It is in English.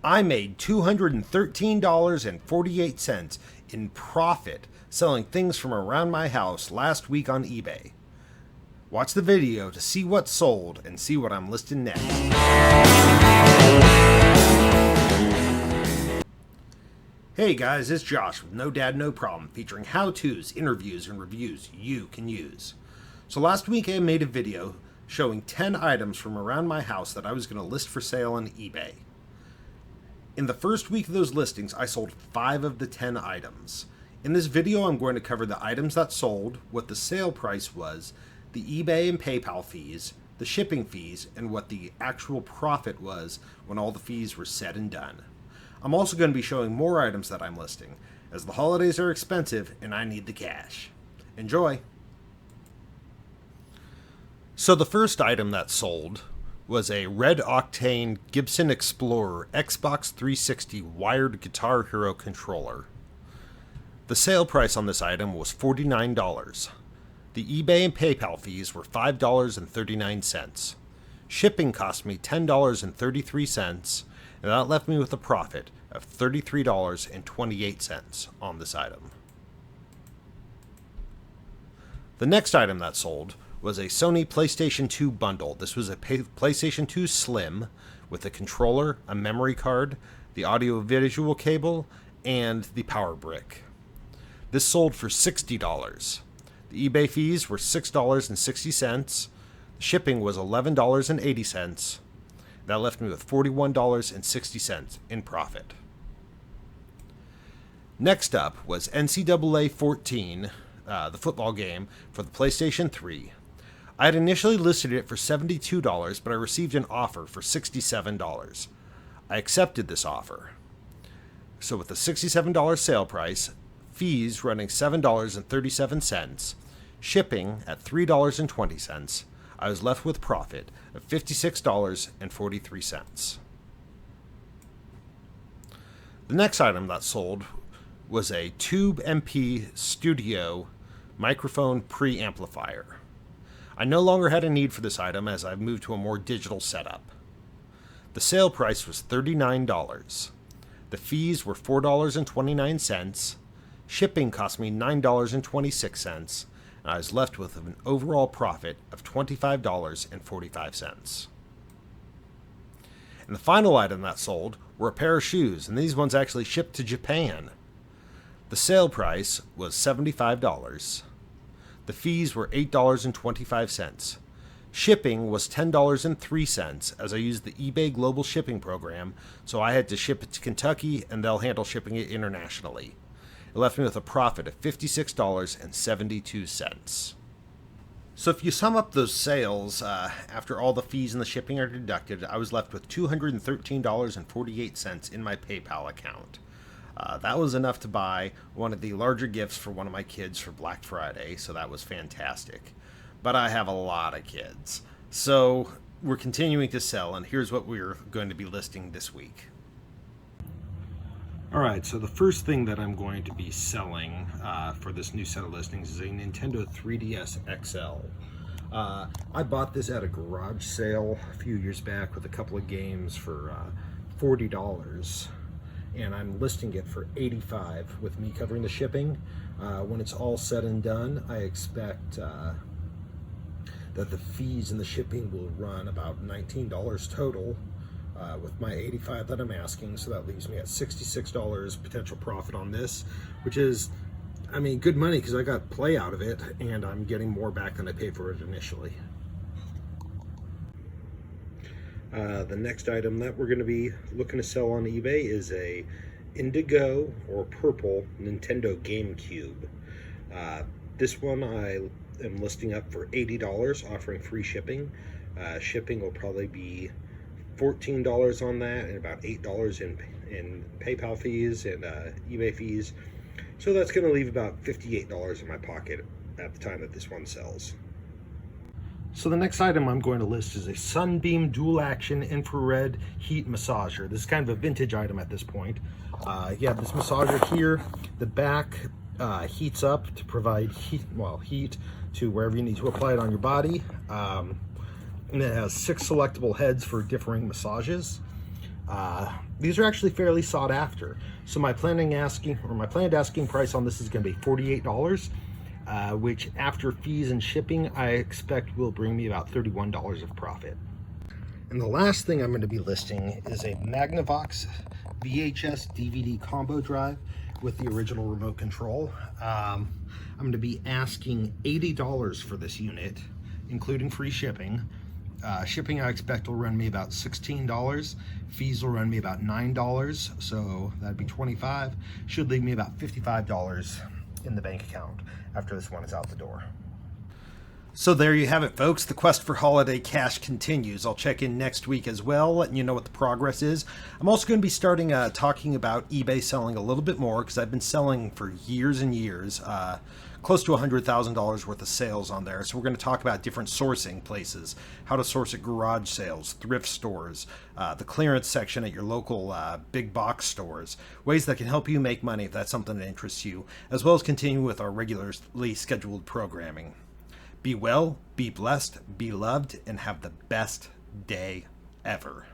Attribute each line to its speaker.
Speaker 1: I made $213.48 in profit selling things from around my house last week on eBay. Watch the video to see what's sold and see what I'm listing next. Hey guys, it's Josh with No Dad No Problem, featuring how-tos, interviews, and reviews you can use. So last week I made a video showing 10 items from around my house that I was going to list for sale on eBay. In the first week of those listings, I sold 5 of the 10 items. In this video, I'm going to cover the items that sold, what the sale price was, the eBay and PayPal fees, the shipping fees, and what the actual profit was when all the fees were said and done. I'm also going to be showing more items that I'm listing, as the holidays are expensive and I need the cash. Enjoy! So the first item that sold was a Red Octane Gibson Explorer Xbox 360 wired Guitar Hero controller. The sale price on this item was $49. The eBay and PayPal fees were $5.39. Shipping cost me $10.33, and that left me with a profit of $33.28 on this item. The next item that sold was a Sony PlayStation 2 bundle. This was a PlayStation 2 Slim with a controller, a memory card, the audio-visual cable, and the power brick. This sold for $60. The eBay fees were $6.60. The shipping was $11.80. That left me with $41.60 in profit. Next up was NCAA 14, the football game for the PlayStation 3. I had initially listed it for $72, but I received an offer for $67. I accepted this offer. So with the $67 sale price, fees running $7.37, shipping at $3.20, I was left with profit of $56.43. The next item that sold was a Tube MP Studio microphone preamplifier. I no longer had a need for this item as I've moved to a more digital setup. The sale price was $39. The fees were $4.29. Shipping cost me $9.26, and I was left with an overall profit of $25.45. And the final item that sold were a pair of shoes, and these ones actually shipped to Japan. The sale price was $75. The fees were $8.25. Shipping was $10.03 as I used the eBay Global Shipping Program, so I had to ship it to Kentucky and they'll handle shipping it internationally. It left me with a profit of $56.72. So if you sum up those sales, after all the fees and the shipping are deducted, I was left with $213.48 in my PayPal account. That was enough to buy one of the larger gifts for one of my kids for Black Friday, so that was fantastic. But I have a lot of kids. So we're continuing to sell, and here's what we're going to be listing this week. Alright, so the first thing that I'm going to be selling for this new set of listings is a Nintendo 3DS XL. I bought this at a garage sale a few years back with a couple of games for $40. And I'm listing it for $85 with me covering the shipping. When it's all said and done, I expect that the fees and the shipping will run about $19 total with my $85 that I'm asking, so that leaves me at $66 potential profit on this, which is, I mean, good money because I got play out of it and I'm getting more back than I paid for it initially. The next item that we're going to be looking to sell on eBay is a indigo or purple Nintendo GameCube. This one I am listing up for $80, offering free shipping. Shipping will probably be $14 on that and about $8 in PayPal fees and eBay fees. So that's going to leave about $58 in my pocket at the time that this one sells. So the next item I'm going to list is a Sunbeam Dual Action Infrared Heat Massager. This is kind of a vintage item at this point. You have this massager here. The back heats up to provide heat to wherever you need to apply it on your body. And it has 6 selectable heads for differing massages. These are actually fairly sought after. So my planned asking price on this is going to be $48, which after fees and shipping, I expect will bring me about $31 of profit. And the last thing I'm going to be listing is a Magnavox VHS DVD combo drive with the original remote control. I'm going to be asking $80 for this unit, including free shipping. Shipping I expect will run me about $16. Fees will run me about $9, so that'd be $25. Should leave me about $55 in the bank account after this one is out the door. So there you have it, folks. The quest for holiday cash continues. I'll check in next week as well, letting you know what the progress is. I'm also going to be starting talking about eBay selling a little bit more, because I've been selling for years and years, close to $100,000 worth of sales on there. So we're going to talk about different sourcing places, how to source at garage sales, thrift stores, the clearance section at your local big box stores, ways that can help you make money if that's something that interests you, as well as continue with our regularly scheduled programming. Be well, be blessed, be loved, and have the best day ever.